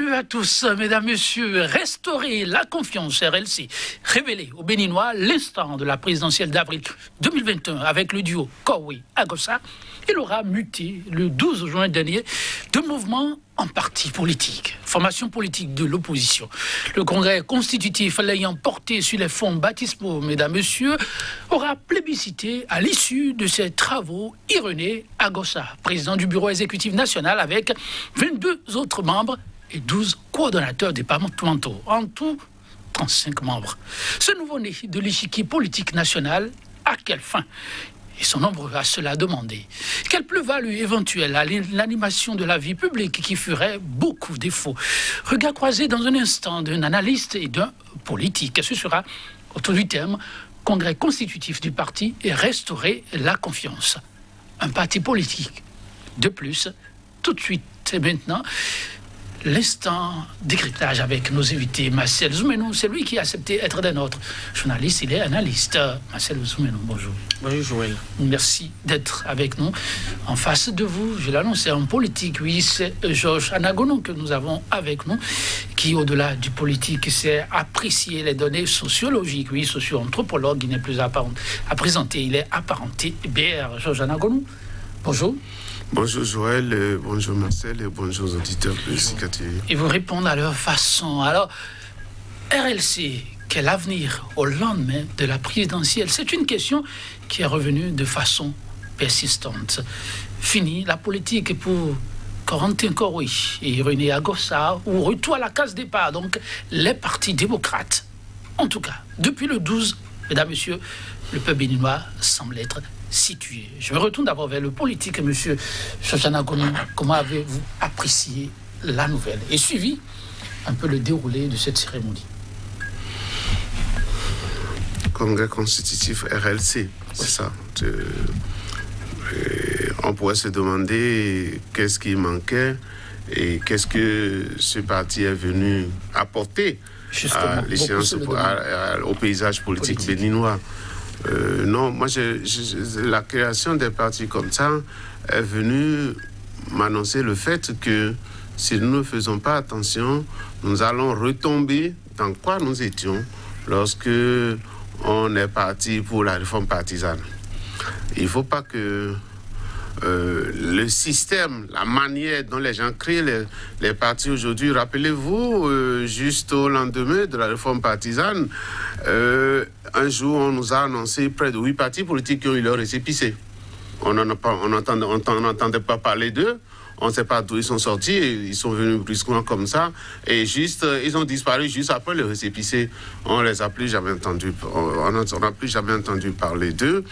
Salut à tous, mesdames, messieurs. Restaurer la confiance RLC, révélé aux Béninois l'instant de la présidentielle d'avril 2021 avec le duo Kowi-Agossa. Il aura muté le 12 juin dernier de mouvement en parti politique, formation politique de l'opposition. Le congrès constitutif l'ayant porté sur les fonds baptismaux, mesdames, messieurs, aura plébiscité à l'issue de ses travaux Irénée Agossa, président du bureau exécutif national avec 22 autres membres et 12 coordonnateurs départementaux. En tout, 35 membres. Ce nouveau-né de l'échiquier politique national, à quelle fin ? Ils sont nombreux à cela demander. Quelle plus-value éventuelle à l'animation de la vie publique qui ferait beaucoup défaut? Regard croisé dans un instant d'un analyste et d'un politique. Ce sera autour du thème congrès constitutif du parti et restaurer la confiance. Un parti politique. De plus, tout de suite et maintenant, l'instant décryptage avec nos invités. Marcel Zoumenou, c'est lui qui a accepté d'être des nôtres. Journaliste, il est analyste. Marcel Zoumenou, bonjour. Bonjour Joël. Merci d'être avec nous. En face de vous, je l'annonçais, en politique, oui, c'est Georges Anagono que nous avons avec nous, qui, au-delà du politique, sait apprécier les données sociologiques. Oui, socio-anthropologue, il n'est plus à présenter, il est apparenté BR. Georges Anagono, bonjour. Bonjour Joël, bonjour Marcel et bonjour aux auditeurs de CKTV. Ils vous répondent à leur façon. Alors, RLC, quel avenir au lendemain de la présidentielle? C'est une question qui est revenue de façon persistante. Fini la politique pour Corentin Kowi et Irénée Agossa, ou retour à la case départ, donc les partis démocrates. En tout cas, depuis le 12, mesdames, messieurs, le peuple béninois semble être situé. Je me retourne d'abord vers le politique, monsieur Shoshana Gonou. Comment avez-vous apprécié la nouvelle et suivi un peu le déroulé de cette cérémonie? Congrès constitutif RLC, c'est ça. On pourrait se demander qu'est-ce qui manquait et qu'est-ce que ce parti est venu apporter à l'échéance, au paysage politique béninois. Non, moi, la création des partis comme ça est venue m'annoncer le fait que si nous ne faisons pas attention, nous allons retomber dans quoi nous étions lorsque on est parti pour la réforme partisane. Il ne faut pas que le système, la manière dont les gens créent les partis aujourd'hui, rappelez-vous, juste au lendemain de la réforme partisane, un jour, on nous a annoncé près de 8 partis politiques qui ont eu leur récépissé. On n'entendait pas parler d'eux. On ne sait pas d'où ils sont sortis. Et ils sont venus brusquement comme ça. Et juste, ils ont disparu juste après le récépissé. On les a plus jamais entendus. On n'a plus jamais entendu parler d'eux.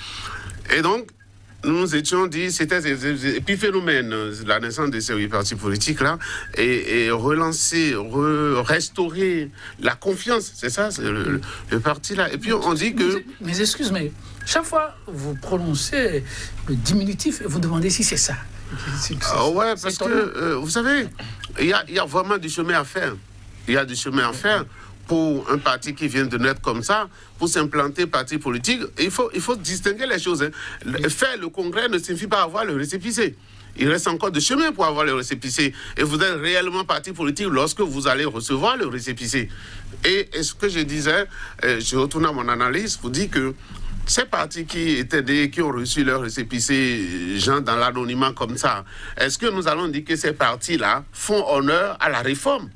Et donc, nous nous étions dit, c'était épiphénomène, la naissance de ces 8 partis politiques-là, et relancer, restaurer la confiance, c'est ça, c'est le parti-là. Et puis on dit que... Mais excuse-moi, chaque fois vous prononcez le diminutif et vous demandez si c'est ça. Ouais, parce que, vous savez, il y a vraiment du chemin à faire. Il y a du chemin à faire. Pour un parti qui vient de naître comme ça, pour s'implanter parti politique, il faut distinguer les choses. Hein. Faire le congrès ne signifie pas avoir le récépissé. Il reste encore de chemin pour avoir le récépissé. Et vous êtes réellement parti politique lorsque vous allez recevoir le récépissé. Et ce que je disais, je retourne à mon analyse, vous dis que ces partis qui ont reçu leur récépissé, gens dans l'anonymat comme ça, est-ce que nous allons dire que ces partis-là font honneur à la réforme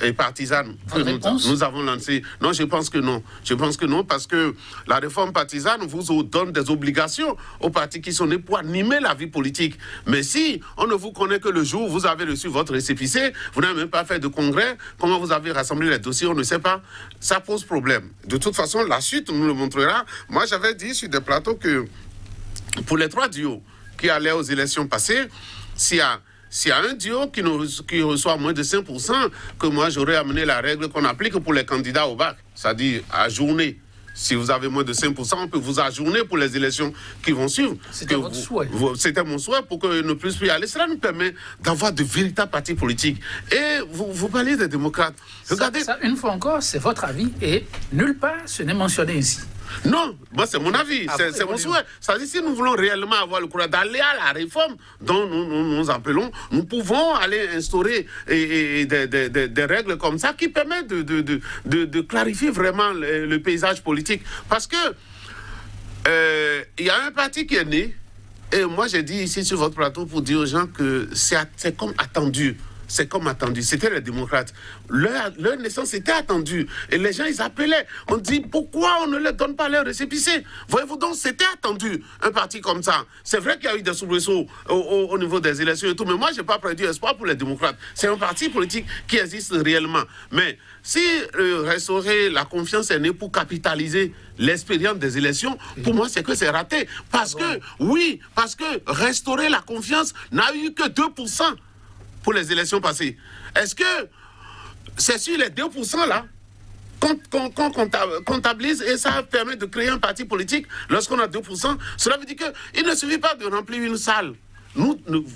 et partisane que nous avons lancé? Non, je pense que non. Je pense que non, parce que la réforme partisane vous donne des obligations aux partis qui sont nés pour animer la vie politique. Mais si on ne vous connaît que le jour où vous avez reçu votre récépissé, vous n'avez même pas fait de congrès, comment vous avez rassemblé les dossiers, on ne sait pas. Ça pose problème. De toute façon, la suite nous le montrera. Moi, j'avais dit sur des plateaux que pour les 3 duos qui allaient aux élections passées, s'il y a un duo qui reçoit moins de 5%, que moi j'aurais amené la règle qu'on applique pour les candidats au bac, c'est-à-dire ajourner. Si vous avez moins de 5%, on peut vous ajourner pour les élections qui vont suivre. C'était votre souhait. C'était mon souhait pour que ne puisse plus y aller. Cela nous permet d'avoir de véritables partis politiques. Et vous parlez des démocrates. Regardez. Ça, une fois encore, c'est votre avis et nulle part ce n'est mentionné ici. Non, moi c'est mon avis, c'est mon souhait. C'est-à-dire si nous voulons réellement avoir le courage d'aller à la réforme dont nous appelons, nous pouvons aller instaurer des règles comme ça qui permettent de clarifier vraiment le paysage politique. Parce que il y a un parti qui est né, et moi j'ai dit ici sur votre plateau pour dire aux gens que c'est comme attendu. C'est comme attendu. C'était les démocrates. Leur naissance était attendue. Et les gens, ils appelaient. On dit, pourquoi on ne leur donne pas leur récépissé? Voyez-vous, donc, c'était attendu, un parti comme ça. C'est vrai qu'il y a eu des soubresauts au niveau des élections et tout, mais moi, je n'ai pas perdu espoir pour les démocrates. C'est un parti politique qui existe réellement. Mais si restaurer la confiance est né pour capitaliser l'expérience des élections, pour moi, c'est que c'est raté. Parce que restaurer la confiance n'a eu que 2%. Pour les élections passées. Est-ce que c'est sur les 2% là qu'on comptabilise et ça permet de créer un parti politique lorsqu'on a 2%? Cela veut dire qu'il ne suffit pas de remplir une salle.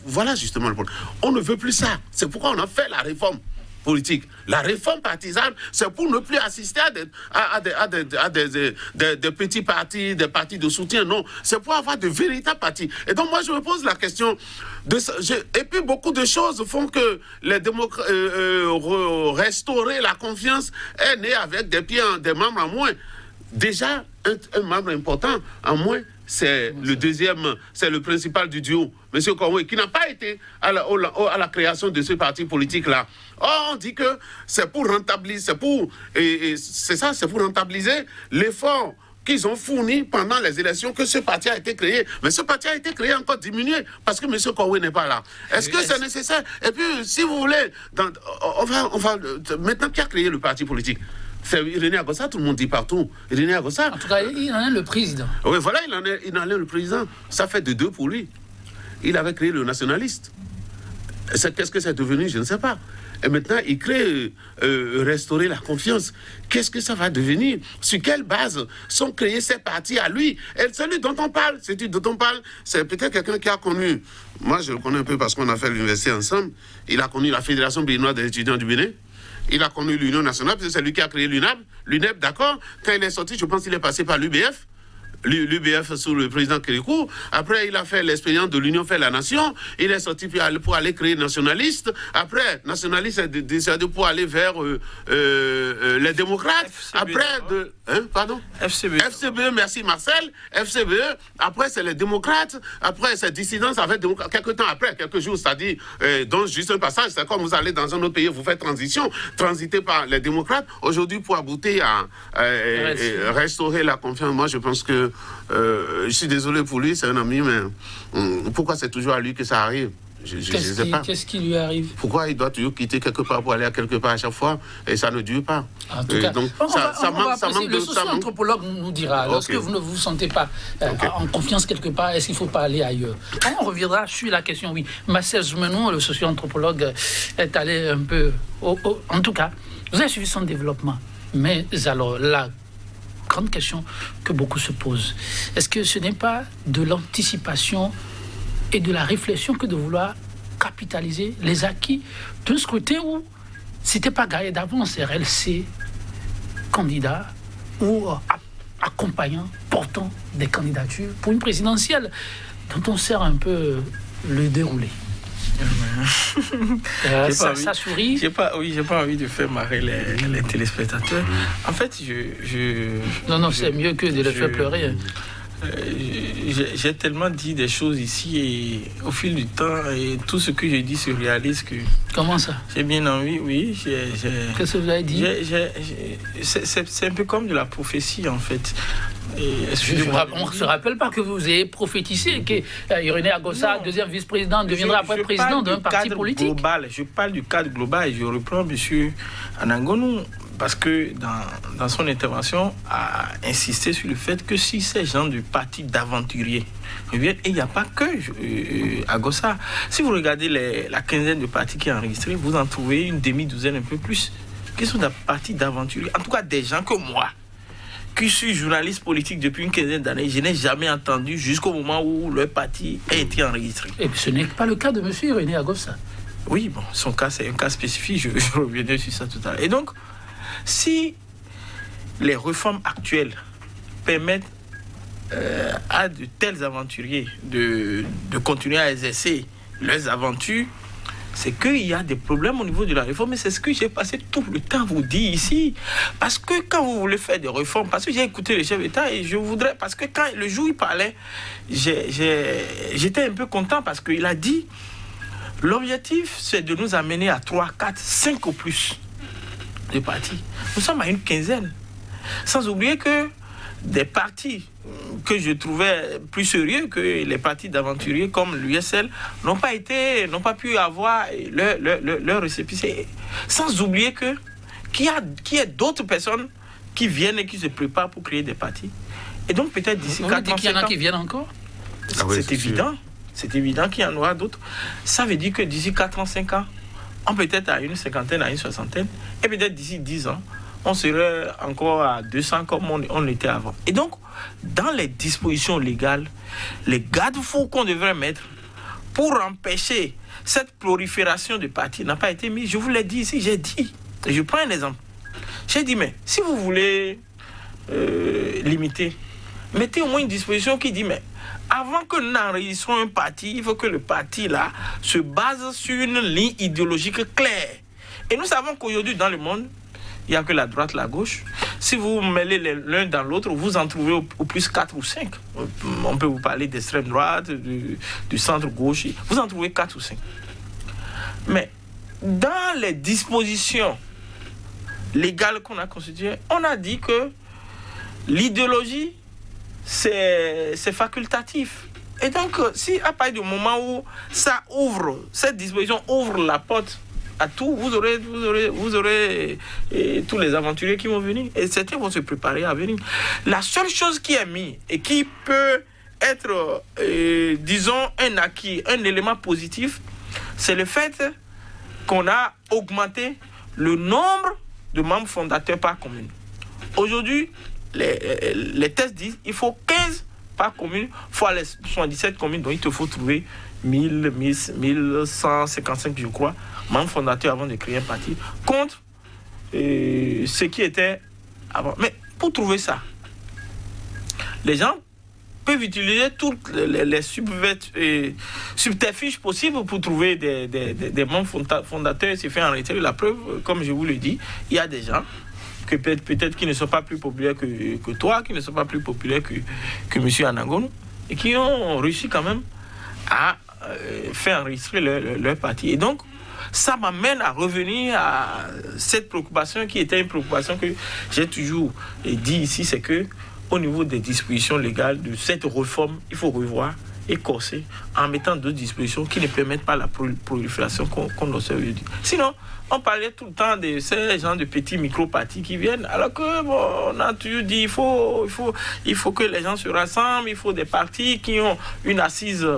Voilà justement le problème. On ne veut plus ça. C'est pourquoi on a fait la réforme politique. La réforme partisane, c'est pour ne plus assister à des petits partis, des partis de soutien. Non, c'est pour avoir de véritables partis. Et donc, moi, je me pose la question. Et puis, beaucoup de choses font que les démocrates restaurer la confiance est né avec des membres en moins. Déjà, un membre important en moins, c'est le deuxième, c'est le principal du duo, M. Kouaoui, qui n'a pas été à la création de ce parti politique-là. Or, on dit que c'est pour rentabiliser, c'est pour rentabiliser l'effort qu'ils ont fourni pendant les élections que ce parti a été créé. Mais ce parti a été créé encore diminué parce que M. Kouaoui n'est pas là. Est-ce que c'est nécessaire? Et puis, si vous voulez, on va maintenant, qui a créé le parti politique? C'est Irénée Agossa, tout le monde dit partout. Irénée Agossa. En tout cas, il en est le président. Oui, voilà, il en est le président. Ça fait de 2 pour lui. Il avait créé le nationaliste. Qu'est-ce que c'est devenu? Je ne sais pas. Et maintenant, il crée restaurer la confiance. Qu'est-ce que ça va devenir? Sur quelle base sont créés ces partis à lui? Et celui dont on parle, c'est peut-être quelqu'un qui a connu. Moi, je le connais un peu parce qu'on a fait l'université ensemble. Il a connu la Fédération béninoise des étudiants du Bénin. Il a connu l'Union nationale, parce que c'est lui qui a créé l'UNAB. L'UNEP, d'accord. Quand il est sorti, je pense qu'il est passé par l'UBF. L'UBF sous le président Kérékou. Après, il a fait l'expérience de l'Union fait la nation. Il est sorti pour aller créer nationaliste. Après, nationaliste est décidé pour aller vers les démocrates. FCBE, après, pardon? FCBE, merci Marcel. FCBE, après, c'est les démocrates. Après, c'est dissidence avec les démocrates. Quelques temps après, quelques jours, c'est-à-dire, donc juste un passage, c'est comme vous allez dans un autre pays, vous faites transition, transiter par les démocrates. Aujourd'hui, pour aboutir à restaurer la confiance, moi, je pense que je suis désolé pour lui, c'est un ami, mais pourquoi c'est toujours à lui que ça arrive? Je ne sais pas. Qu'est-ce qui lui arrive? Pourquoi il doit toujours quitter quelque part pour aller à quelque part à chaque fois et ça ne dure pas? En tout cas, donc, le socio-anthropologue nous dira, lorsque vous ne vous sentez pas en confiance quelque part, est-ce qu'il ne faut pas aller ailleurs? On reviendra sur la question, oui. Marcel Zoumenou, le socio-anthropologue, est allé un peu... en tout cas, vous avez suivi son développement. Mais alors, la grande question que beaucoup se posent, est-ce que ce n'est pas de l'anticipation et de la réflexion que de vouloir capitaliser les acquis d'un scrutin où c'était pas gagné d'avance, RLC, candidat ou accompagnant, portant des candidatures pour une présidentielle dont on sert un peu le déroulé? Ça sourit. J'ai pas envie de faire marrer les téléspectateurs. En fait, Non, c'est mieux que de les faire pleurer. J'ai tellement dit des choses ici et au fil du temps, et tout ce que j'ai dit se réalise que... Comment ça? J'ai bien envie, oui. Qu'est-ce que vous avez dit? C'est un peu comme de la prophétie, en fait. On ne se rappelle pas que vous ayez prophétisé que Irénée Agossa, deuxième vice-président, deviendra après président d'un parti politique. Je parle du cadre global et je reprends M. Anangonou parce que dans son intervention a insisté sur le fait que si ces gens du parti d'aventuriers reviennent, et il n'y a pas que Agossa. Si vous regardez la quinzaine de partis qui est enregistrée, vous en trouvez une demi-douzaine, un peu plus, qui sont des partis d'aventuriers. En tout cas, des gens que moi, qui suis journaliste politique depuis une quinzaine d'années, je n'ai jamais entendu jusqu'au moment où le parti a été enregistré. Et ce n'est pas le cas de M. Irénée Agossa. Oui, bon, son cas, c'est un cas spécifique, je reviendrai sur ça tout à l'heure. Et donc, si les réformes actuelles permettent à de tels aventuriers de continuer à exercer leurs aventures, c'est qu'il y a des problèmes au niveau de la réforme. Et c'est ce que j'ai passé tout le temps à vous dire ici. Parce que quand vous voulez faire des réformes, parce que j'ai écouté le chef d'État et je voudrais, parce que quand le jour il parlait, j'étais un peu content parce qu'il a dit l'objectif c'est de nous amener à 3, 4, 5 au plus de partis. Nous sommes à une quinzaine. Sans oublier que des partis que je trouvais plus sérieux que les partis d'aventuriers comme l'USL n'ont pas pu avoir leur récépissé. Sans oublier qu'il y a d'autres personnes qui viennent et qui se préparent pour créer des partis. Et donc peut-être d'ici 4 ans, qu'il y en a qui viennent encore. C'est évident. C'est évident qu'il y en aura d'autres. Ça veut dire que d'ici 4 ans, 5 ans, on peut être à une cinquantaine, à une soixantaine. Et peut-être d'ici 10 ans, on serait encore à 200 comme on l'était avant. Et donc, dans les dispositions légales, les garde-fous qu'on devrait mettre pour empêcher cette prolifération de partis n'a pas été mis. Je vous l'ai dit ici, j'ai dit. Et je prends un exemple. J'ai dit, mais si vous voulez limiter, mettez au moins une disposition qui dit, mais avant que nous n'enregistrons un parti, il faut que le parti là se base sur une ligne idéologique claire. Et nous savons qu'aujourd'hui, dans le monde, il n'y a que la droite, la gauche. Si vous mêlez l'un dans l'autre, vous en trouvez au plus 4 ou 5. On peut vous parler d'extrême droite, du centre gauche. Vous en trouvez 4 ou 5. Mais dans les dispositions légales qu'on a constituées, on a dit que l'idéologie, c'est facultatif. Et donc, si à partir du moment où ça ouvre, cette disposition ouvre la porte à tout, vous aurez tous les aventuriers qui vont venir. Et certains vont se préparer à venir. La seule chose qui est mise et qui peut être, disons, un acquis, un élément positif, c'est le fait qu'on a augmenté le nombre de membres fondateurs par commune. Aujourd'hui, les tests disent qu'il faut 15 par commune fois les 77 communes, donc il te faut trouver 1155, je crois, membres fondateurs avant de créer un parti, contre ce qui était avant. Mais pour trouver ça, les gens peuvent utiliser toutes les subterfuges possibles pour trouver des membres fondateurs et se faire enregistrer. La preuve, comme je vous le dis, il y a des gens que peut-être qui ne sont pas plus populaires que toi, qui ne sont pas plus populaires que M. Anangonou, et qui ont réussi quand même à faire enregistrer leur parti. Et donc, ça m'amène à revenir à cette préoccupation qui était une préoccupation que j'ai toujours dit ici, c'est que au niveau des dispositions légales de cette réforme, il faut revoir et corser en mettant d'autres dispositions qui ne permettent pas la prolifération qu'on observe aujourd'hui. Sinon, on parlait tout le temps de ces gens de petits micro-partis qui viennent, alors que on a toujours dit il faut que les gens se rassemblent, il faut des partis qui ont une assise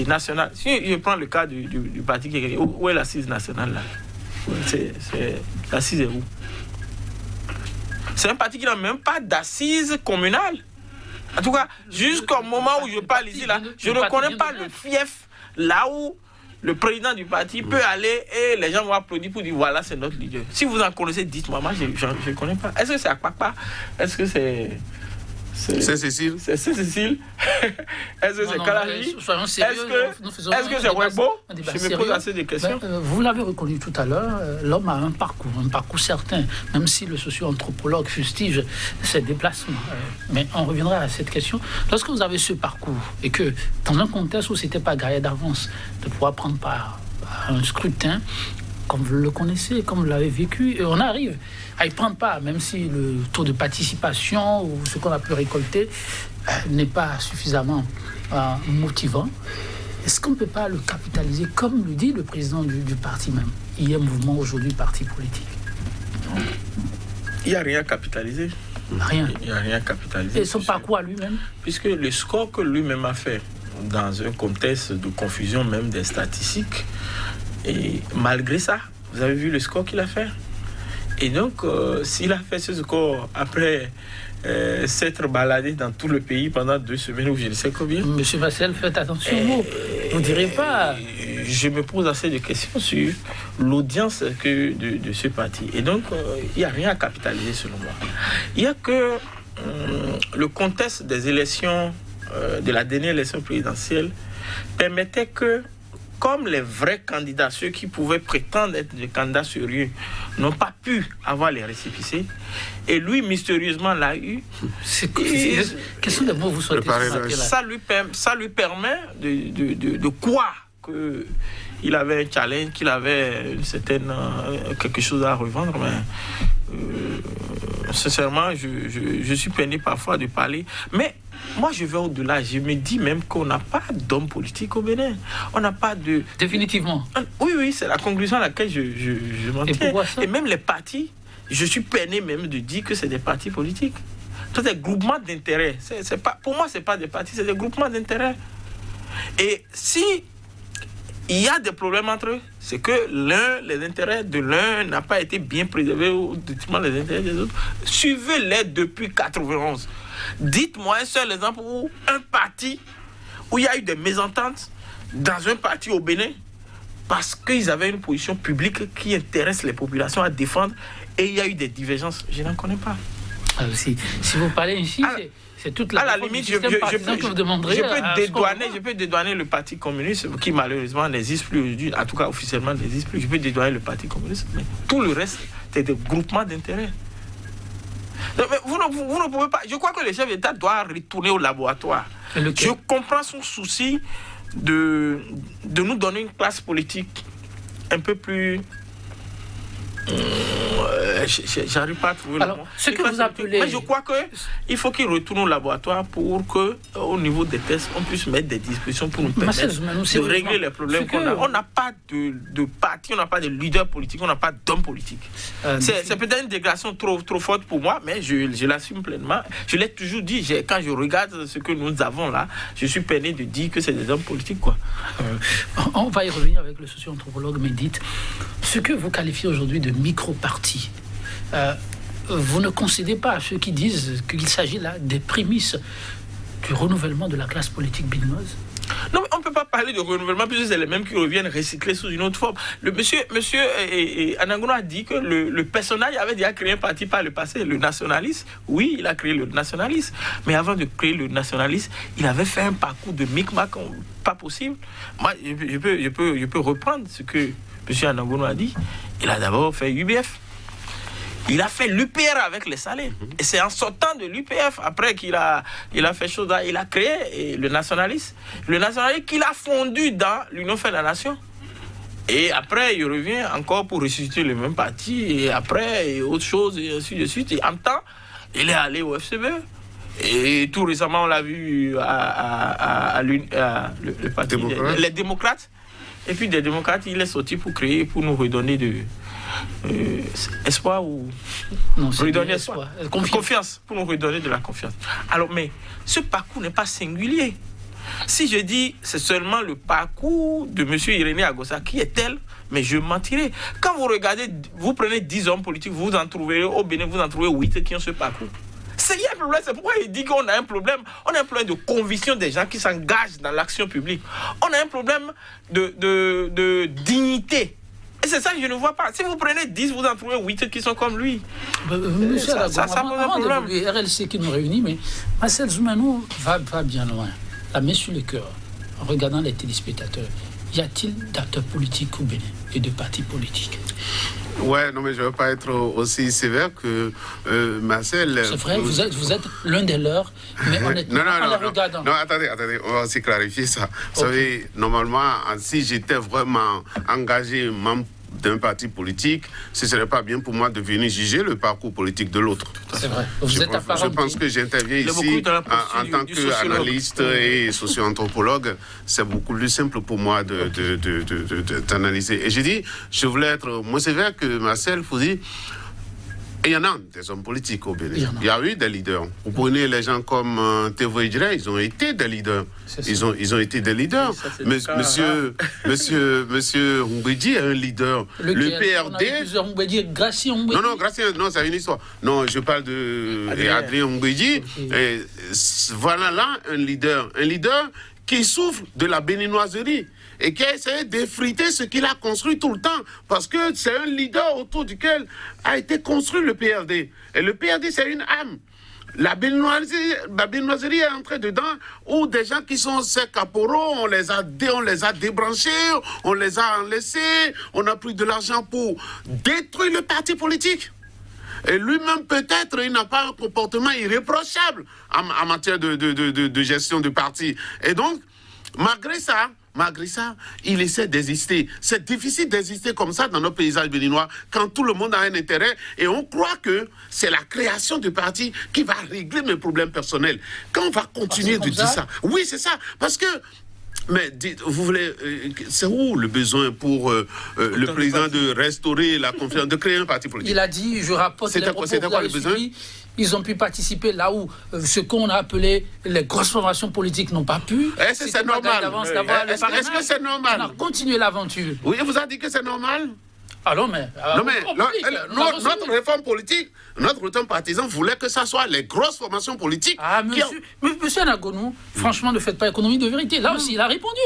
nationale. Si je prends le cas du parti qui est où est l'assise nationale là? L'assise est où? C'est un parti qui n'a même pas d'assise communale. En tout cas, jusqu'au moment où je parle ici, là, je ne connais pas le fief là où le président du parti peut aller et les gens vont applaudir pour dire voilà, c'est notre leader. Si vous en connaissez, dites-moi. Moi, je ne connais pas. Est-ce que c'est Akpakpa? Est-ce que c'est Saint-Cécile. C'est Saint-Cécile. Est-ce que c'est Kalaji? Soyons sérieux. Est-ce que c'est Webo? Je me pose assez de questions. Vous l'avez reconnu tout à l'heure, l'homme a un parcours certain, même si le socio-anthropologue fustige ses déplacements. Mais on reviendra à cette question. Lorsque vous avez ce parcours et que dans un contexte où ce n'était pas gagné d'avance de pouvoir prendre part à un scrutin, comme vous le connaissez, comme vous l'avez vécu, et on arrive à y prendre part, même si le taux de participation ou ce qu'on a pu récolter n'est pas suffisamment motivant. Est-ce qu'on ne peut pas le capitaliser, comme le dit le président du parti même? Il y a un mouvement aujourd'hui, parti politique. Il n'y a rien à capitaliser. Rien. Il n'y a rien à capitaliser. Et son parcours à lui-même? Puisque le score que lui-même a fait, dans un contexte de confusion même des statistiques, et malgré ça, vous avez vu le score qu'il a fait. Et donc, s'il a fait ce score après s'être baladé dans tout le pays pendant 2 semaines ou je ne sais combien. Monsieur Vassel, faites attention aux mots. Vous ne direz pas. Je me pose assez de questions sur l'audience de ce parti. Et donc, il n'y a rien à capitaliser selon moi. Il n'y a que le contexte des élections, de la dernière élection présidentielle, permettait que, comme les vrais candidats, ceux qui pouvaient prétendre être des candidats sérieux, n'ont pas pu avoir les récépissés, et lui, mystérieusement, l'a eu. Quels sont les mots que vous souhaitez ça lui permet de croire qu'il avait un challenge, qu'il avait quelque chose à revendre, mais sincèrement, je suis peiné parfois de parler. Mais moi, je vais au-delà. Je me dis même qu'on n'a pas d'homme politique au Bénin. On n'a pas de... Définitivement. Oui, c'est la conclusion à laquelle je m'en tiens. Et pourquoi ça? Et même les partis, je suis peiné même de dire que c'est des partis politiques. C'est des groupements d'intérêts. Pour moi, ce n'est pas des partis, c'est des groupements d'intérêts. Et si il y a des problèmes entre eux, c'est que les intérêts de l'un n'ont pas été bien préservés au détriment des intérêts des autres. Suivez-les depuis 91. Dites-moi un seul exemple où un parti, où il y a eu des mésententes dans un parti au Bénin parce qu'ils avaient une position publique qui intéresse les populations à défendre et il y a eu des divergences. Je n'en connais pas. Alors, si vous parlez ici, c'est toute la... À la limite, je peux dédouaner le Parti communiste qui malheureusement n'existe plus aujourd'hui, en tout cas officiellement n'existe plus. Je peux dédouaner le Parti communiste, mais tout le reste, c'est des groupements d'intérêts. Vous ne pouvez pas... Je crois que le chef d'État doit retourner au laboratoire. Je comprends son souci de nous donner une classe politique un peu plus... j'arrive pas à trouver le mot. Ce que vous appelez... Mais je crois qu'il faut qu'il retourne au laboratoire pour que, au niveau des tests, on puisse mettre des dispositions pour nous permettre de régler les problèmes qu'on a. On n'a pas de parti, on n'a pas de leader politique, on n'a pas d'homme politique. C'est peut-être une dégradation trop forte pour moi, mais je l'assume pleinement. Je l'ai toujours dit, quand je regarde ce que nous avons là, je suis peiné de dire que c'est des hommes politiques, quoi. On va y revenir avec le socio-anthropologue, mais dites, ce que vous qualifiez aujourd'hui de micro-parti, vous ne concédez pas à ceux qui disent qu'il s'agit là des prémices du renouvellement de la classe politique béninoise? Non, mais on ne peut pas parler de renouvellement puisque c'est les mêmes qui reviennent recyclés sous une autre forme. Le monsieur Anangono a dit que le personnage avait déjà créé un parti par le passé, le nationaliste. Oui, il a créé le nationaliste. Mais avant de créer le nationaliste, il avait fait un parcours de micmac pas possible. Moi, je peux reprendre ce que monsieur Anangono a dit. Il a d'abord fait UBF. Il a fait l'UPR avec les Salés. Et c'est en sortant de l'UPF, après qu'il a fait chose, il a créé le nationaliste. Le nationaliste qu'il a fondu dans l'Union fait la nation. Et après, il revient encore pour ressusciter le même parti. Et après, et autre chose, et ainsi de suite. Et en même temps, il est allé au FCB. Et tout récemment, on l'a vu le parti les démocrates. Et puis des démocrates, il est sorti pour nous redonner de... espoir ou... Non, redonner espoir. Confiance, pour nous redonner de la confiance. Alors, mais ce parcours n'est pas singulier. Si je dis c'est seulement le parcours de M. Irénée Agossa qui est tel, mais je mentirais. Quand vous regardez, vous prenez 10 hommes politiques, vous en trouverez, au Bénin, vous en trouvez 8 qui ont ce parcours. Il y a un problème, c'est pourquoi il dit qu'on a un problème. On a un problème de conviction des gens qui s'engagent dans l'action publique. On a un problème de dignité. Et c'est ça que je ne vois pas. Si vous prenez 10, vous en trouvez 8 qui sont comme lui. Monsieur ça pose un problème. RLC qui nous réunit, mais Marcel Zoumanou va bien loin. La main sur le cœur, en regardant les téléspectateurs. Y a-t-il d'acteurs politiques au Bénin et de partis politiques? Ouais, non, mais je ne veux pas être aussi sévère que Marcel. C'est vrai, vous êtes l'un des leurs, mais honnêtement, en les regardant. Non, attendez, on va aussi clarifier ça. Vous savez, normalement, si j'étais vraiment engagé membre d'un parti politique, ce ne serait pas bien pour moi de venir juger le parcours politique de l'autre. C'est vrai. Je pense que j'interviens ici en tant qu'analyste et socio-anthropologue. C'est beaucoup plus simple pour moi d'analyser. Et j'ai dit, je voulais être moins sévère que Marcel Fouzi. Il y en a des hommes politiques au Bénin. Il y a eu des leaders. Vous prenez les gens comme Thévo Idré, ils ont été des leaders. Ils ont été des leaders. Monsieur Humbedji est un leader. Le PRD... Gracie Humbedji. Non, Gracie, non, c'est une histoire. Non, je parle de Adrien Humbedji. Okay. Voilà là un leader. Un leader qui souffre de la béninoiserie et qui a essayé d'effriter ce qu'il a construit tout le temps, parce que c'est un leader autour duquel a été construit le PRD. Et le PRD, c'est une âme. la béninoiserie est entrée dedans, où des gens qui sont ces caporaux, on les a débranchés, on les a enlaissés, on a pris de l'argent pour détruire le parti politique. Et lui-même, peut-être, il n'a pas un comportement irréprochable en matière de gestion de parti. Et donc, malgré ça, il essaie d'exister. C'est difficile d'exister comme ça dans notre paysage béninois quand tout le monde a un intérêt et on croit que c'est la création du parti qui va régler mes problèmes personnels. Quand on va continuer de dire ça, oui, c'est ça. Parce que, mais vous voulez, c'est où le besoin pour le président de restaurer la confiance, de créer un parti politique? Il a dit, je rapporte les propos, c'était quoi le besoin? Ils ont pu participer là où ce qu'on a appelé les grosses formations politiques n'ont pas pu. Est-ce que c'est normal? Est-ce que c'est normal? On a continué l'aventure. Oui, vous a dit que c'est normal? Ah non, mais... notre réforme politique, notre réforme partisan voulait que ça soit les grosses formations politiques. Ah, monsieur Anagonou, franchement, ne faites pas économie de vérité. Là aussi, il a répondu.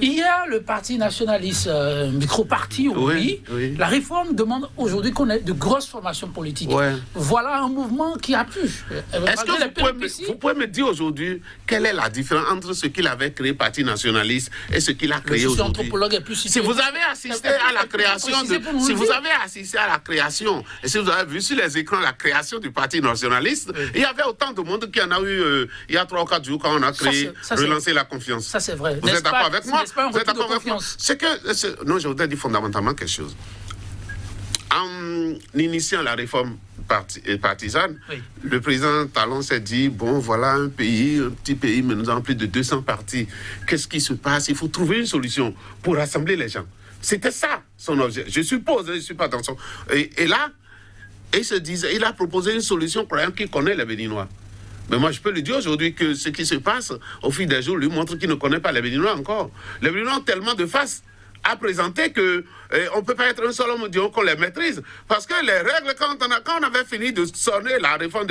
Il y a le parti nationaliste, micro-parti, oui. La réforme demande aujourd'hui qu'on ait de grosses formations politiques. Ouais. Voilà un mouvement qui a pu. Est-ce que vous pouvez me dire aujourd'hui quelle est la différence entre ce qu'il avait créé, parti nationaliste, et ce qu'il a créé aujourd'hui? Je suis anthropologue et plus... Si vous avez assisté à la création de... Si vous avez assisté à la création, et si vous avez vu sur les écrans la création du Parti nationaliste, il y avait autant de monde qu'il y en a eu il y a 3 ou 4 jours quand on a créé, relancé la confiance. Ça c'est vrai. Vous êtes d'accord avec moi? Vous êtes d'accord avec moi? Non, je voudrais dire fondamentalement quelque chose. En initiant la réforme partisane, le président Talon s'est dit, bon voilà un petit pays, mais nous avons plus de 200 partis. Qu'est-ce qui se passe? Il faut trouver une solution pour rassembler les gens. C'était ça son objet. Je suppose, je ne suis pas dans son... Et là, il a proposé une solution croyant qu'il connaît les Béninois. Mais moi, je peux lui dire aujourd'hui que ce qui se passe au fil des jours lui montre qu'il ne connaît pas les Béninois encore. Les Béninois ont tellement de faces à présenter que on ne peut pas être un seul homme disons qu'on les maîtrise. Parce que les règles, quand on avait fini de sonner la réforme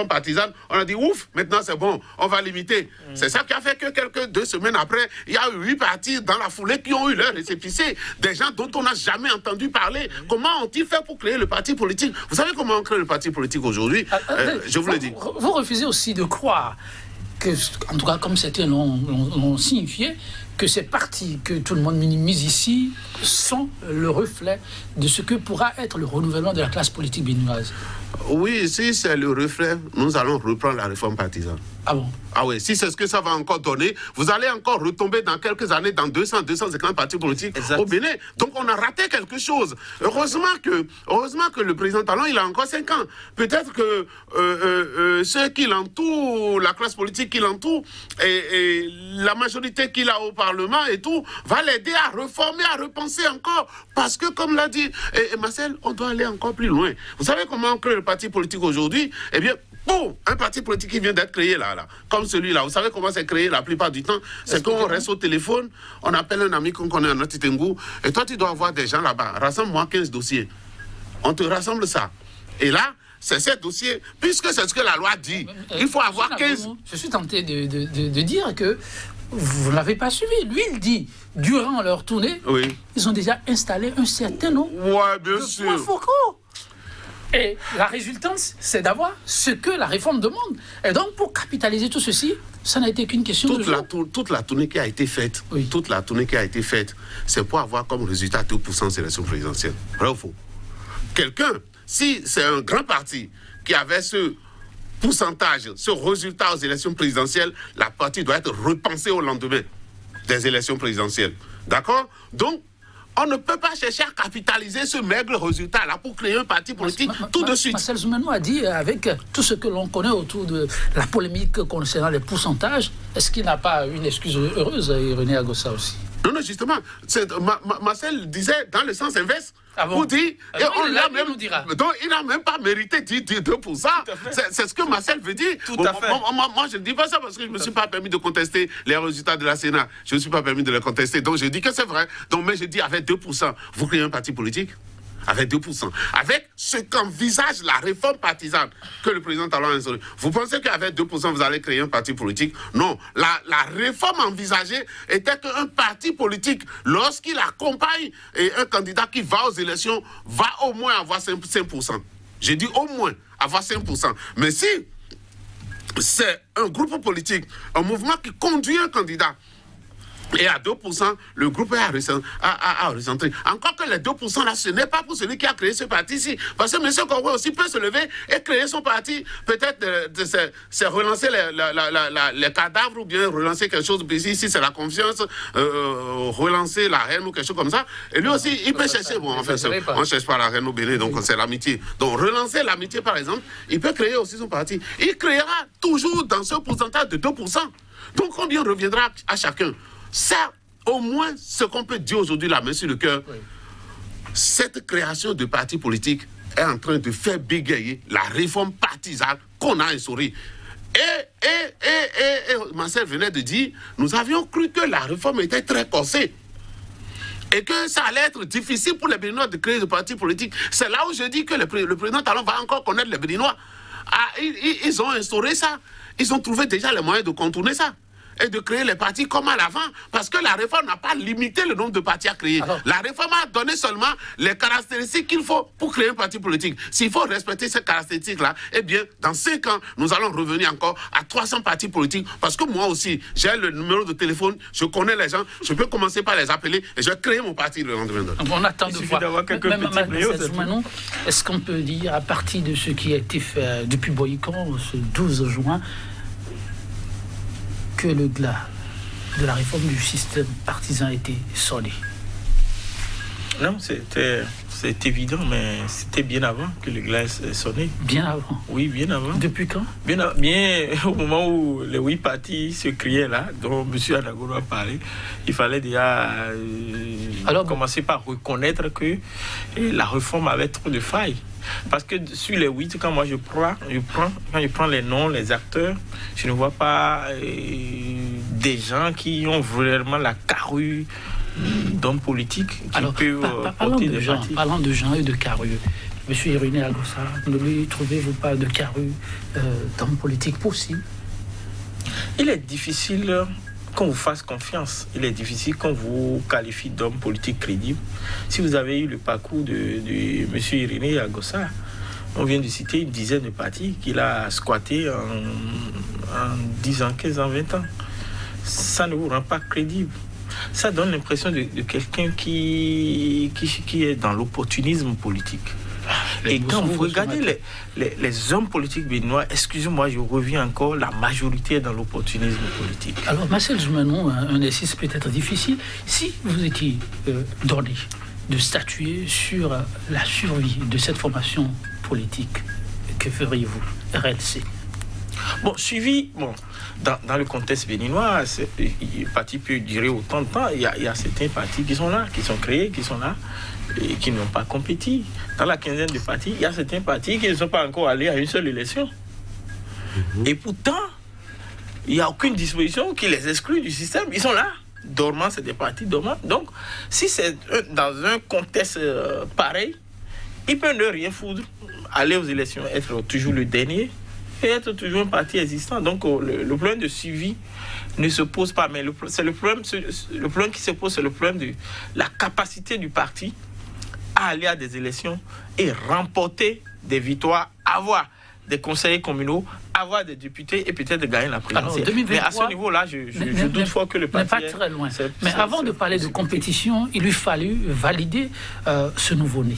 partisane, on a dit ouf, maintenant c'est bon, on va limiter. C'est ça qui a fait que 2 semaines après, il y a eu 8 partis dans la foulée qui ont eu leur récépissé. Des gens dont on n'a jamais entendu parler. Comment ont-ils fait pour créer le parti politique? Vous savez comment on crée le parti politique aujourd'hui? Je vous le dis. Vous refusez aussi de croire que, en tout cas comme certains l'ont signifié, que ces partis que tout le monde minimise ici sont le reflet de ce que pourra être le renouvellement de la classe politique béninoise. Oui, si c'est le reflet, nous allons reprendre la réforme partisane. Ah bon? Ah oui, si c'est ce que ça va encore donner, vous allez encore retomber dans quelques années dans 250 partis politiques au Bénin. Donc on a raté quelque chose. Heureusement que le président Talon, il a encore 5 ans. Peut-être que ceux qui l'entourent, la classe politique qui l'entoure, et la majorité qu'il a au Parlement et tout, va l'aider à reformer, à repenser encore. Parce que, comme l'a dit Marcel, on doit aller encore plus loin. Vous savez comment on crée le parti politique aujourd'hui? Eh bien, pour un parti politique qui vient d'être créé là, comme celui-là, vous savez comment c'est créé la plupart du temps? C'est qu'on reste au téléphone, on appelle un ami qu'on connaît à notre Titengu, et toi tu dois avoir des gens là-bas, rassemble-moi 15 dossiers. On te rassemble ça. Et là, c'est ces dossiers, puisque c'est ce que la loi dit, il faut avoir 15... Je suis tenté de dire que vous ne l'avez pas suivi. Lui, il dit, durant leur tournée, ils ont déjà installé un certain nombre de points focaux. Et la résultance, c'est d'avoir ce que la réforme demande. Et donc, pour capitaliser tout ceci, ça n'a été qu'une question de jour. Toute la tournée qui a été faite, c'est pour avoir comme résultat 2% des élections présidentielles. Vrai ou faux? Quelqu'un, si c'est un grand parti qui avait ce pourcentage, ce résultat aux élections présidentielles, la partie doit être repensée au lendemain des élections présidentielles. D'accord? Donc, on ne peut pas chercher à capitaliser ce maigre résultat-là pour créer un parti politique tout de suite. Marcel Zoumeno a dit, avec tout ce que l'on connaît autour de la polémique concernant les pourcentages, est-ce qu'il n'a pas une excuse heureuse, René Agossa aussi? Non, justement, Marcel disait dans le sens inverse. Ah bon? Pour dire, et on l'a même, nous dira. donc il n'a même pas mérité de dire 2%. C'est ce que Marcel veut dire. Tout à fait. Moi, je ne dis pas ça parce que je ne me suis pas permis de contester les résultats de la Sénat. Je ne me suis pas permis de les contester. Donc je dis que c'est vrai. Donc, mais je dis avec 2%, vous créez un parti politique? Avec 2%. Avec ce qu'envisage la réforme partisane que le président Talon a instauré. Vous pensez qu'avec 2%, vous allez créer un parti politique? Non. La réforme envisagée était qu'un parti politique, lorsqu'il accompagne un candidat qui va aux élections, va au moins avoir 5%. J'ai dit au moins avoir 5%. Mais si c'est un groupe politique, un mouvement qui conduit un candidat. Et à 2%, le groupe a recentré. Encore que les 2% là, ce n'est pas pour celui qui a créé ce parti-ci. Parce que M. Kouroui aussi peut se lever et créer son parti. Peut-être c'est relancer les cadavres ou bien relancer quelque chose. Ici, c'est la confiance, relancer la haine ou quelque chose comme ça. Et lui aussi, il peut chercher. Bon, enfin, on ne cherche pas la haine au Bénin, donc c'est l'amitié. Donc, relancer l'amitié, par exemple, il peut créer aussi son parti. Il créera toujours dans ce pourcentage de 2%. Donc, combien reviendra à chacun? Ça, au moins, ce qu'on peut dire aujourd'hui, la main sur le cœur, cette création de partis politiques est en train de faire bégayer la réforme partisane qu'on a instaurée. Et Marcel venait de dire, nous avions cru que la réforme était très corsée et que ça allait être difficile pour les Béninois de créer des partis politiques. C'est là où je dis que le président Talon va encore connaître les Béninois. Ah, ils ont instauré ça. Ils ont trouvé déjà les moyens de contourner ça et de créer les partis comme à l'avant, parce que la réforme n'a pas limité le nombre de partis à créer. Alors, la réforme a donné seulement les caractéristiques qu'il faut pour créer un parti politique. S'il faut respecter ces caractéristiques-là, eh bien, dans 5 ans, nous allons revenir encore à 300 partis politiques, parce que moi aussi, j'ai le numéro de téléphone, je connais les gens, je peux commencer par les appeler et je vais créer mon parti le lendemain. On attend de voir. Est-ce qu'on peut dire, à partir de ce qui a été fait depuis Boycon, ce 12 juin, que le glas de la réforme du système partisan a été sonné? Non, c'est évident, mais c'était bien avant que le glas ait sonné. Bien avant? Oui, bien avant. Depuis quand? Bien au moment où les 8 partis se criaient là, dont M. Anangono a parlé, il fallait déjà commencer par reconnaître que la réforme avait trop de failles. Parce que sur les 8, quand moi je prends les noms, les acteurs, je ne vois pas des gens qui ont vraiment la carrure d'hommes politiques qui peuvent porter des partis. Parlant de gens et de carrure, M. Irénée Agossa, ne lui trouvez-vous pas de carrure d'hommes politiques possible? Il est difficile qu'on vous fasse confiance. Il est difficile qu'on vous qualifie d'homme politique crédible. Si vous avez eu le parcours de M. Irénée Agossa, on vient de citer une dizaine de partis qu'il a squattés en 10 ans, 15 ans, 20 ans. Ça ne vous rend pas crédible. Ça donne l'impression de quelqu'un qui est dans l'opportunisme politique. Et quand vous regardez les hommes politiques béninois, excusez-moi, je reviens encore, la majorité est dans l'opportunisme politique. Alors, Marcel Joumanon, un exercice peut-être difficile. Si vous étiez donné de statuer sur la survie de cette formation politique, que feriez-vous, RLC? Bon, dans le contexte béninois, le parti peut durer autant de temps. Il y a certains partis qui sont là, qui sont créés, qui sont là, et qui n'ont pas compétit. Dans la quinzaine de partis, il y a certains partis qui ne sont pas encore allés à une seule élection. Et pourtant, il n'y a aucune disposition qui les exclut du système. Ils sont là. Dormants, c'est des partis dormants. Donc, si c'est dans un contexte pareil, ils peuvent ne rien foutre, aller aux élections, être toujours le dernier, et être toujours un parti existant. Donc, le problème de suivi ne se pose pas. Mais le problème qui se pose, c'est le problème de la capacité du parti à aller à des élections et remporter des victoires, avoir des conseillers communaux, avoir des députés et peut-être gagner la présidentielle. Mais à ce niveau-là, je doute fort que le parti... n'est pas très loin. Mais avant de parler de compétition, il lui fallut valider ce nouveau-né.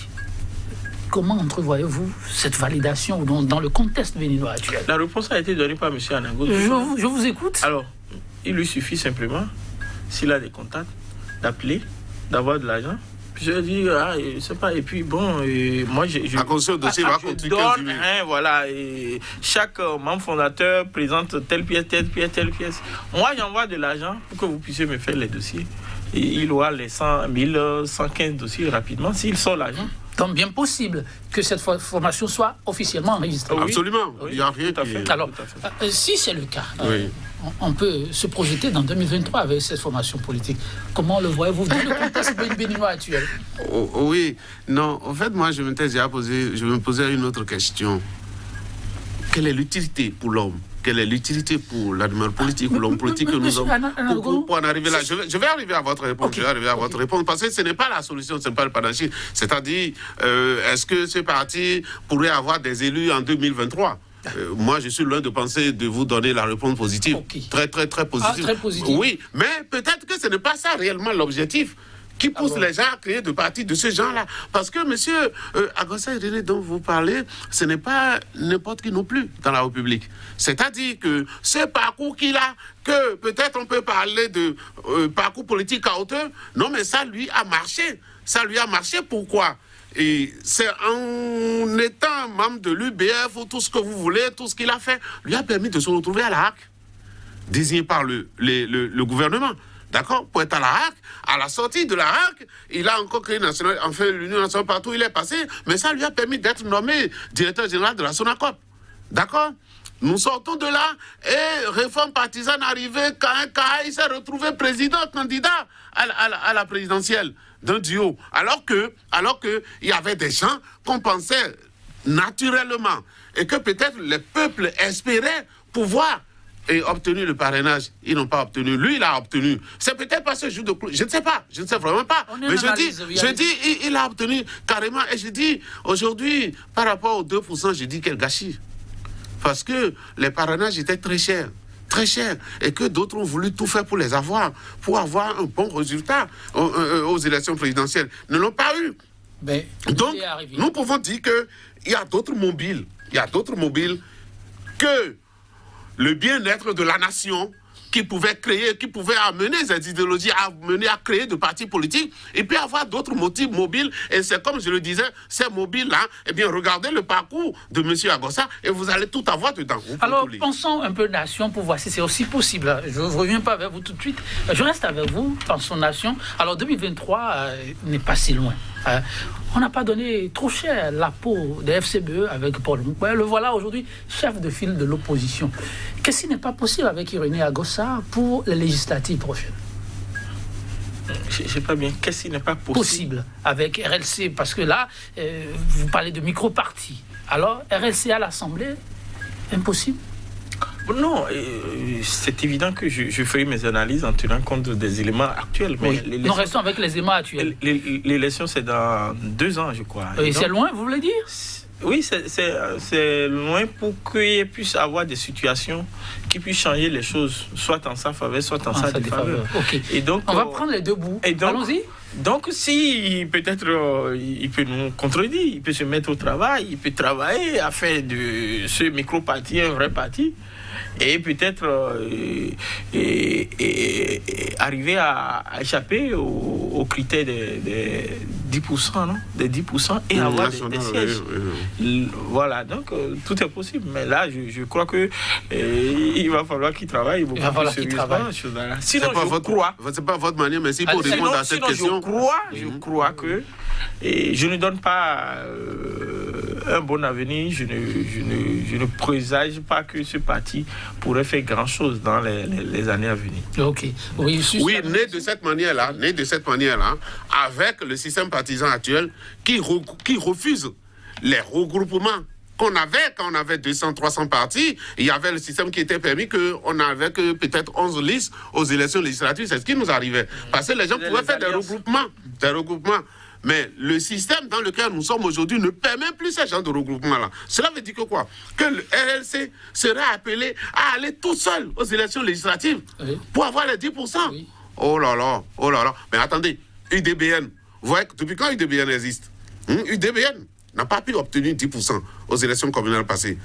Comment entrevoyez-vous cette validation dans le contexte béninois actuel? La réponse a été donnée par M. Anangono. Je vous écoute. Alors, il lui suffit simplement, s'il a des contacts, d'appeler, d'avoir de l'argent. Puis je dis, je sais pas, et puis bon, moi je donne, voilà, et chaque membre fondateur présente telle pièce. Moi j'envoie de l'argent pour que vous puissiez me faire les dossiers. Et il aura les 100 000, 115 dossiers rapidement, s'il sort l'argent. Donc bien possible que cette formation soit officiellement enregistrée. Oui. Absolument, il n'y a rien à faire. Alors, si c'est le cas, on peut se projeter dans 2023 avec cette formation politique. Comment le voyez-vous dans le contexte béninois actuel? Oui, non, en fait, moi, je me posais une autre question. Quelle est l'utilité pour l'homme? Quelle est l'utilité pour l'animal politique ou l'homme politique que nous avons pour en arriver là? Je vais arriver à votre réponse. Okay. Je vais arriver à votre réponse parce que ce n'est pas la solution, ce n'est pas le panachie. C'est-à-dire, est-ce que ce parti pourrait avoir des élus en 2023? moi, je suis loin de penser de vous donner la réponse positive. Très, très, très positive. Très positive. Oui, mais peut-être que ce n'est pas ça réellement l'objectif qui pousse les gens à créer de partis de ce genre-là. Parce que, monsieur Agossa Irénée, dont vous parlez, ce n'est pas n'importe qui non plus dans la République. C'est-à-dire que ce parcours qu'il a, que peut-être on peut parler de parcours politique chaotique, non, mais ça lui a marché. Ça lui a marché, pourquoi ? Et c'est en étant membre de l'UBF ou tout ce que vous voulez, tout ce qu'il a fait, lui a permis de se retrouver à la HAC, désigné par le gouvernement. D'accord? Pour être à la HAC, à la sortie de la HAC, il a encore créé l'Union nationale partout où il est passé, mais ça lui a permis d'être nommé directeur général de la SONACOP. D'accord? Nous sortons de là et réforme partisane arrivée, il s'est retrouvé président, candidat à la présidentielle d'un duo. Alors que il y avait des gens qu'on pensait naturellement et que peut-être les peuples espéraient pouvoir et obtenu le parrainage. Ils n'ont pas obtenu. Lui, il a obtenu. C'est peut-être pas ce jour de clou. Je ne sais pas. Je ne sais vraiment pas. Mais je dis, il a obtenu carrément. Et je dis, aujourd'hui, par rapport aux 2%, je dis quel gâchis. Parce que les parrainages étaient très chers. Très chers. Et que d'autres ont voulu tout faire pour les avoir. Pour avoir un bon résultat aux élections présidentielles. Ne l'ont pas eu. Mais donc, nous pouvons dire qu'il y a d'autres mobiles. Il y a d'autres mobiles que le bien-être de la nation qui pouvait créer, qui pouvait amener ces idéologies, amener à créer de partis politiques, et puis avoir d'autres motifs mobiles. Et c'est comme je le disais, ces mobiles-là, eh bien, regardez le parcours de M. Agossa et vous allez tout avoir dedans. Alors, pensons un peu nation pour voir si c'est aussi possible. Je ne reviens pas vers vous tout de suite. Je reste avec vous, pensons nation. Alors, 2023 n'est pas si loin. On n'a pas donné trop cher la peau des FCBE avec Paul Moukwaya. Le voilà aujourd'hui chef de file de l'opposition. Qu'est-ce qui n'est pas possible avec Irénée Agossa pour les législatives prochaines? Je ne sais pas bien. Qu'est-ce qui n'est pas possible avec RLC? Parce que là, vous parlez de micro-partis. Alors, RLC à l'Assemblée, impossible? Non, c'est évident que je ferai mes analyses en tenant compte des éléments actuels. Mais nous restons avec les éléments actuels. L'élection, c'est dans 2 ans, je crois. Et c'est loin, vous voulez dire? Oui, c'est loin pour qu'il puisse avoir des situations qui puissent changer les choses, soit en sa faveur, soit en sa défaveur. Okay. Et donc, on va prendre les deux bouts. Allons-y. Donc, si peut-être il peut nous contredire, il peut se mettre au travail, il peut travailler à faire de ce micro-parti un vrai parti. Et peut-être arriver à échapper aux critères des 10%, non? Des 10% et avoir des sièges. Voilà, donc tout est possible. Mais là, je crois que il va falloir qu'il travaille beaucoup plus sérieusement. Sinon, je crois. C'est pas votre manière, mais si pour répondre à cette question. Je crois que je ne donne pas un bon avenir. Je ne présage pas que ce parti pourrait faire grand-chose dans les années à venir. Ok. Oui, né de cette manière-là, avec le système partisan actuel qui refuse les regroupements qu'on avait quand on avait 200, 300 partis. Il y avait le système qui était permis qu'on n'avait que peut-être 11 listes aux élections législatives. C'est ce qui nous arrivait. Parce que les gens pouvaient faire des regroupements. Mais le système dans lequel nous sommes aujourd'hui ne permet plus ce genre de regroupement-là. Cela veut dire que quoi? Que le RLC serait appelé à aller tout seul aux élections législatives pour avoir les 10%. Oui. Oh là là. Mais attendez, UDBN, vous voyez, depuis quand UDBN existe? UDBN n'a pas pu obtenir 10% aux élections communales passées.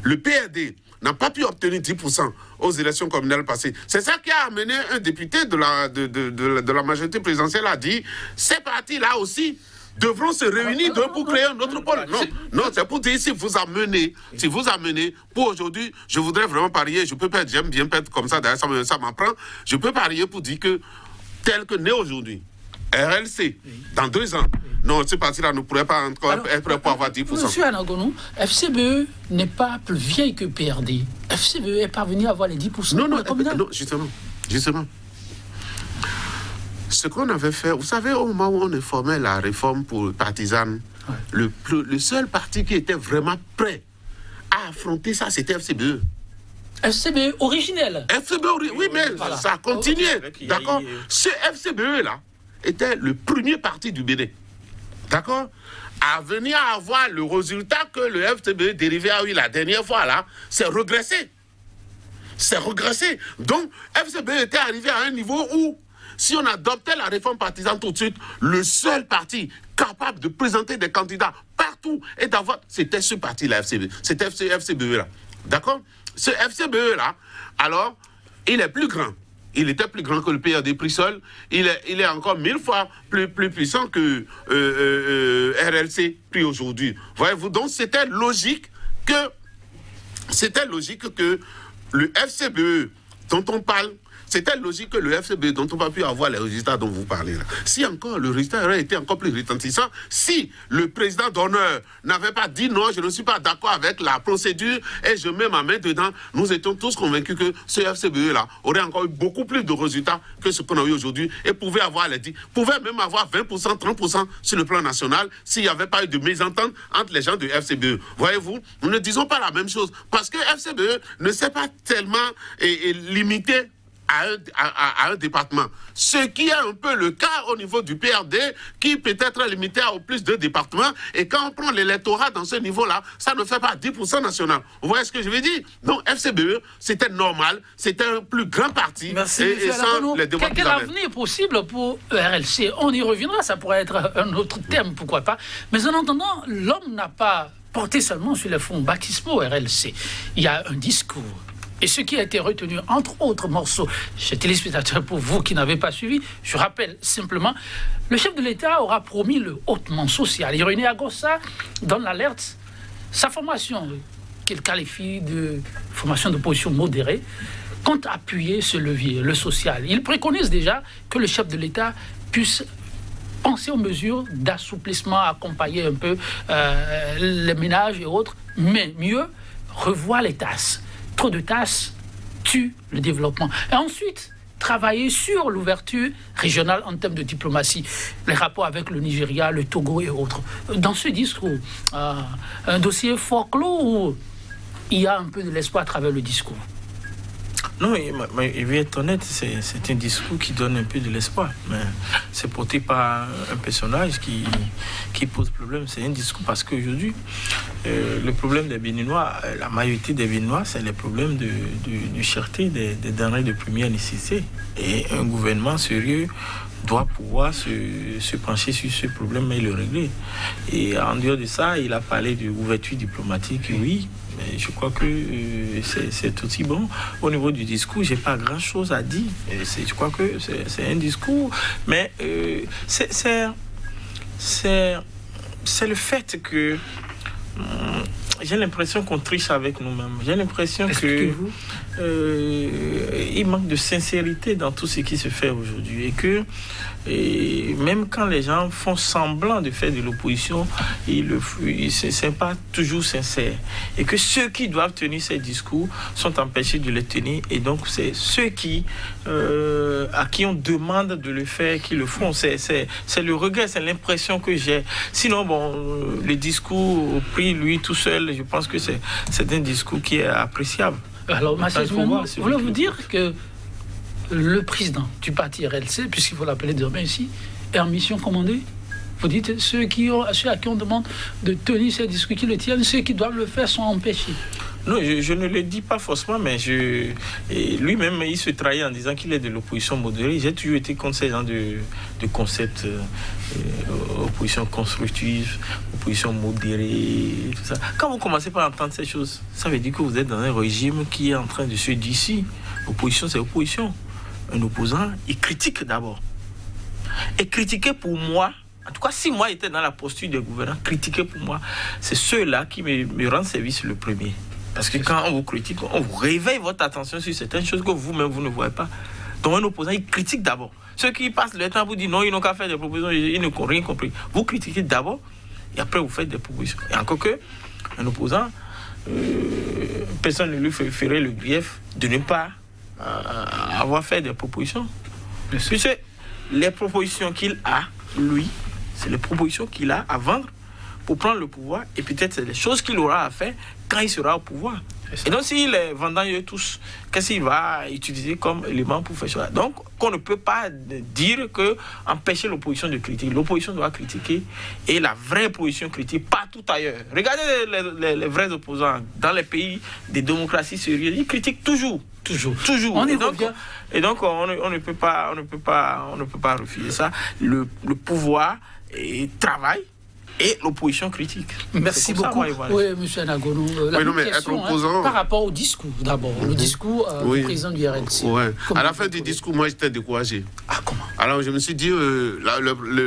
Le PRD n'a pas pu obtenir 10% aux élections communales passées. C'est ça qui a amené un député de la majorité présidentielle à dire ces partis-là aussi devront se réunir pour créer un autre pôle. Non, c'est pour dire si vous amenez, pour aujourd'hui, je voudrais vraiment parier, je peux perdre, j'aime bien perdre comme ça, d'ailleurs ça m'apprend, je peux parier pour dire que tel que né aujourd'hui, RLC, dans 2 ans, non, ce parti-là ne pourrait pas encore être prêt pour avoir 10%. Monsieur Anangonou, FCBE n'est pas plus vieille que PRD. FCBE est parvenu à avoir les 10%. Non, justement. Ce qu'on avait fait, vous savez, au moment où on a formé la réforme pour partisane, le seul parti qui était vraiment prêt à affronter ça, c'était FCBE. FCBE originel. Oui, mais ça a continué. D'accord. Ce FCBE-là était le premier parti du Bénin. d'accord, à venir avoir le résultat que le FCBE dérivé a eu la dernière fois là, c'est regresser. C'est regresser. Donc, FCBE était arrivé à un niveau où, si on adoptait la réforme partisane tout de suite, le seul parti capable de présenter des candidats partout et d'avoir... C'était ce parti-là, FCBE. C'était FCBE-là. D'accord? Ce FCBE-là, alors, il est plus grand. Il était plus grand que le PRD pris seul. Il est encore 1000 fois plus puissant que RLC pris aujourd'hui. Voyez-vous, donc c'était logique que le FCBE dont on parle, c'était logique que le FCBE dont on va pu avoir les résultats dont vous parlez là. Si encore le résultat aurait été encore plus retentissant, si le président d'honneur n'avait pas dit non, je ne suis pas d'accord avec la procédure et je mets ma main dedans, nous étions tous convaincus que ce FCBE là aurait encore eu beaucoup plus de résultats que ce qu'on a eu aujourd'hui et pouvait même avoir 20%, 30% sur le plan national s'il n'y avait pas eu de mésentente entre les gens du FCBE. Voyez-vous, nous ne disons pas la même chose parce que FCBE ne s'est pas tellement limité à un département. Ce qui est un peu le cas au niveau du PRD, qui peut être limité à au plus de départements. Et quand on prend l'électorat dans ce niveau-là, ça ne fait pas 10% national. Vous voyez ce que je veux dire? Donc, FCBE, c'était normal, c'était un plus grand parti. Merci, et sans les débats. Quel avenir possible pour RLC? On y reviendra, ça pourrait être un autre thème, pourquoi pas. Mais en attendant, l'homme n'a pas porté seulement sur les fonds baptismaux RLC. Il y a un discours. Et ce qui a été retenu, entre autres morceaux, chers téléspectateurs, pour vous qui n'avez pas suivi, je rappelle simplement, le chef de l'État aura promis le hautement social. Irénée Agossa donne l'alerte. Sa formation, qu'il qualifie de formation d'opposition modérée, compte appuyer ce levier, le social. Il préconise déjà que le chef de l'État puisse penser aux mesures d'assouplissement, accompagner un peu les ménages et autres, mais mieux, revoir les tasses. Trop de tasses tue le développement. Et ensuite, travailler sur l'ouverture régionale en termes de diplomatie, les rapports avec le Nigeria, le Togo et autres. Dans ce discours, un dossier folklore où il y a un peu de l'espoir à travers le discours. Non, il veut être honnête, c'est un discours qui donne un peu de l'espoir. Mais c'est porté par un personnage qui pose problème. C'est un discours parce qu'aujourd'hui, le problème des Béninois, la majorité des Béninois, c'est le problème de cherté des denrées de première nécessité. Et un gouvernement sérieux doit pouvoir se pencher sur ce problème et le régler. Et en dehors de ça, il a parlé d'ouverture diplomatique, oui. Mais je crois que c'est aussi bon. Au niveau du discours, je n'ai pas grand-chose à dire. Je crois que c'est un discours. Mais c'est le fait que j'ai l'impression qu'on triche avec nous-mêmes. J'ai l'impression il manque de sincérité dans tout ce qui se fait aujourd'hui. Et que même quand les gens font semblant de faire de l'opposition, c'est pas toujours sincère. Et que ceux qui doivent tenir ces discours sont empêchés de les tenir. Et donc, c'est ceux à qui on demande de le faire qui le font. C'est le regret, c'est l'impression que j'ai. Sinon, le discours pris lui tout seul, je pense que c'est un discours qui est appréciable. Alors, Massès, je voulais vous dire que le président du parti RLC, puisqu'il faut l'appeler demain ici, est en mission commandée. Vous dites ceux à qui on demande de tenir ces discours qui le tiennent, ceux qui doivent le faire sont empêchés. Non, je ne le dis pas forcément, mais lui-même, il se trahit en disant qu'il est de l'opposition modérée. J'ai toujours été contre ces genres de concepts, opposition constructive, opposition modérée, tout ça. Quand vous commencez par entendre ces choses, ça veut dire que vous êtes dans un régime qui est en train de se dissoudre. Opposition, c'est opposition. Un opposant, il critique d'abord. Et critiquer pour moi, en tout cas, si moi j'étais dans la posture des gouvernants, critiquer pour moi, c'est ceux-là qui me rendent service le premier. Parce que quand on vous critique, on vous réveille votre attention sur certaines choses que vous-même, vous ne voyez pas. Donc un opposant, il critique d'abord. Ceux qui passent le temps vous disent non, ils n'ont qu'à faire des propositions, ils n'ont rien compris. Vous critiquez d'abord, et après vous faites des propositions. Et encore que, un opposant, personne ne lui ferait le grief de ne pas avoir fait des propositions. Puisque les propositions qu'il a, lui, c'est les propositions qu'il a à vendre pour prendre le pouvoir, et peut-être c'est les choses qu'il aura à faire quand il sera au pouvoir. Et donc, s'il est vendant eux tous, qu'est-ce qu'il va utiliser comme élément pour faire ça? Donc, qu'on ne peut pas dire que empêcher l'opposition de critiquer. L'opposition doit critiquer, et la vraie opposition critique partout ailleurs. Regardez les vrais opposants dans les pays des démocraties sérieuses, ils critiquent toujours. Toujours. On y revient. Et donc, on ne peut pas refuser ça. Le pouvoir travaille. Et l'opposition critique. Merci beaucoup. Oui, M. Anagono. Être opposant... par rapport au discours, d'abord. Le discours du président du RLC. Ouais. À la fin du discours, moi, j'étais découragé. Ah, comment? Alors, je me suis dit,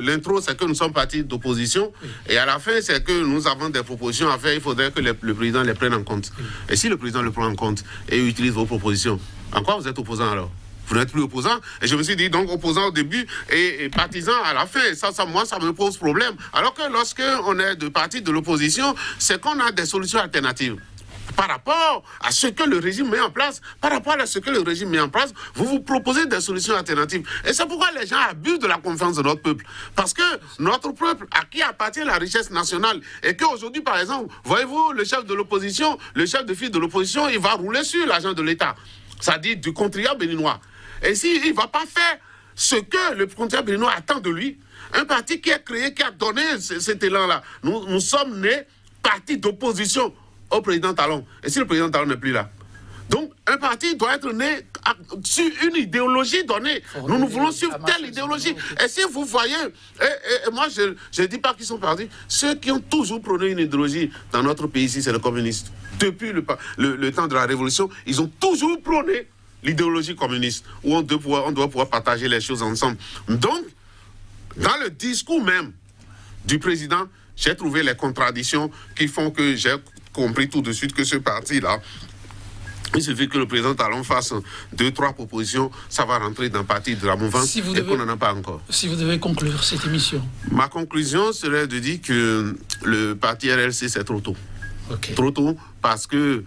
l'intro, c'est que nous sommes partis d'opposition. Oui. Et à la fin, c'est que nous avons des propositions à faire. Il faudrait que le président les prenne en compte. Oui. Et si le président le prend en compte et utilise vos propositions, en quoi vous êtes opposant alors? Vous n'êtes plus opposant. Et je me suis dit, donc, opposant au début et partisan à la fin. Moi, ça me pose problème. Alors que lorsqu'on est de parti de l'opposition, c'est qu'on a des solutions alternatives. Par rapport à ce que le régime met en place, vous vous proposez des solutions alternatives. Et c'est pourquoi les gens abusent de la confiance de notre peuple. Parce que notre peuple, à qui appartient la richesse nationale, et qu'aujourd'hui, par exemple, voyez-vous, le chef de l'opposition, le chef de file de l'opposition, il va rouler sur l'argent de l'État. C'est-à-dire du contribuable béninois. Et s'il ne va pas faire ce que le contribuable béninois attend de lui, un parti qui a créé, qui a donné cet élan-là, nous sommes nés parti d'opposition au président Talon. Et si le président Talon n'est plus là? Donc, un parti doit être né sur une idéologie donnée. Nous voulons suivre telle idéologie. Et si vous voyez, et moi je ne dis pas qu'ils sont partis, ceux qui ont toujours prôné une idéologie dans notre pays ici, c'est les communistes. Depuis le temps de la Révolution, ils ont toujours prôné l'idéologie communiste, où on doit pouvoir partager les choses ensemble. Donc, dans le discours même du président, j'ai trouvé les contradictions qui font que j'ai compris tout de suite que ce parti-là, il suffit que le président Talon fasse 2-3 propositions, ça va rentrer dans le parti de la mouvance et qu'on n'en a pas encore. Si vous devez conclure cette émission. Ma conclusion serait de dire que le parti RLC, c'est trop tôt. Okay. Trop tôt, parce que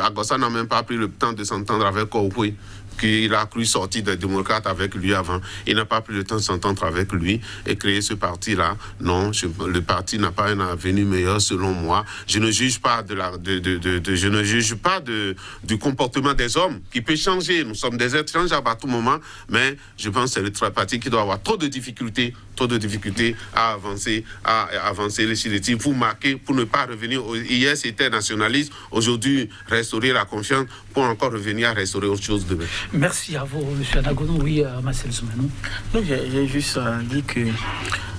Agossa n'a même pas pris le temps de s'entendre avec Kououpoué, qu'il a cru sortir des démocrates avec lui avant. Il n'a pas pris le temps de s'entendre avec lui et créer ce parti-là. Non, le parti n'a pas un avenir meilleur selon moi. Je ne juge pas du comportement des hommes qui peut changer. Nous sommes des êtres changeables à tout moment, mais je pense que c'est le parti qui doit avoir trop de difficultés à avancer législative pour marquer, pour ne pas revenir. Hier, c'était nationaliste. Aujourd'hui, restaurer la confiance pour encore revenir à restaurer autre chose demain. Merci à vous, M. Anagono. Oui, Marcel Zoumenou. J'ai juste dit que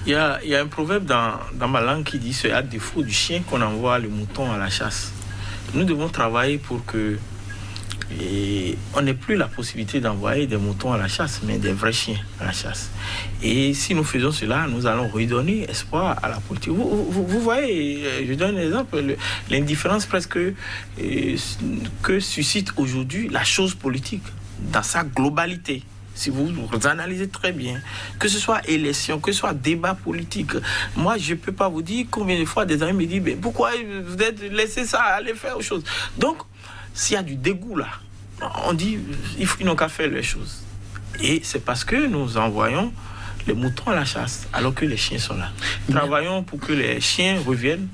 il y a un proverbe dans ma langue qui dit c'est à défaut du chien qu'on envoie le mouton à la chasse. Nous devons travailler pour que on n'ait plus la possibilité d'envoyer des moutons à la chasse, mais des vrais chiens à la chasse. Et si nous faisons cela, nous allons redonner espoir à la politique. Vous voyez, je donne un exemple, l'indifférence presque que suscite aujourd'hui la chose politique dans sa globalité. Si vous analysez très bien, que ce soit élection, que ce soit débat politique, moi je ne peux pas vous dire combien de fois des amis me disent mais pourquoi vous êtes laissé ça aller faire autre chose. Donc, s'il y a du dégoût là, on dit ils n'ont qu'à faire les choses. Et c'est parce que nous envoyons les moutons à la chasse, alors que les chiens sont là. Travaillons pour que les chiens reviennent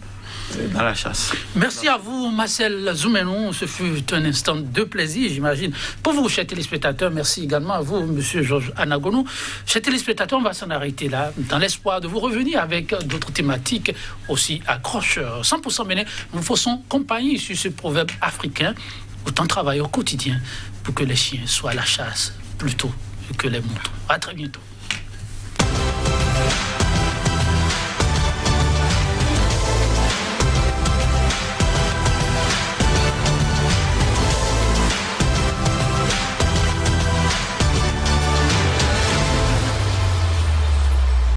dans la chasse. Merci à vous, Marcel Zoumenou. Ce fut un instant de plaisir, j'imagine. Pour vous, chers téléspectateurs, merci également à vous, M. Georges Anagono. Chers téléspectateurs, on va s'en arrêter là, dans l'espoir de vous revenir avec d'autres thématiques aussi accrocheurs. 100% Bénin, nous faisons compagnie sur ce proverbe africain. Autant travailler au quotidien pour que les chiens soient à la chasse plutôt que les moutons. À très bientôt.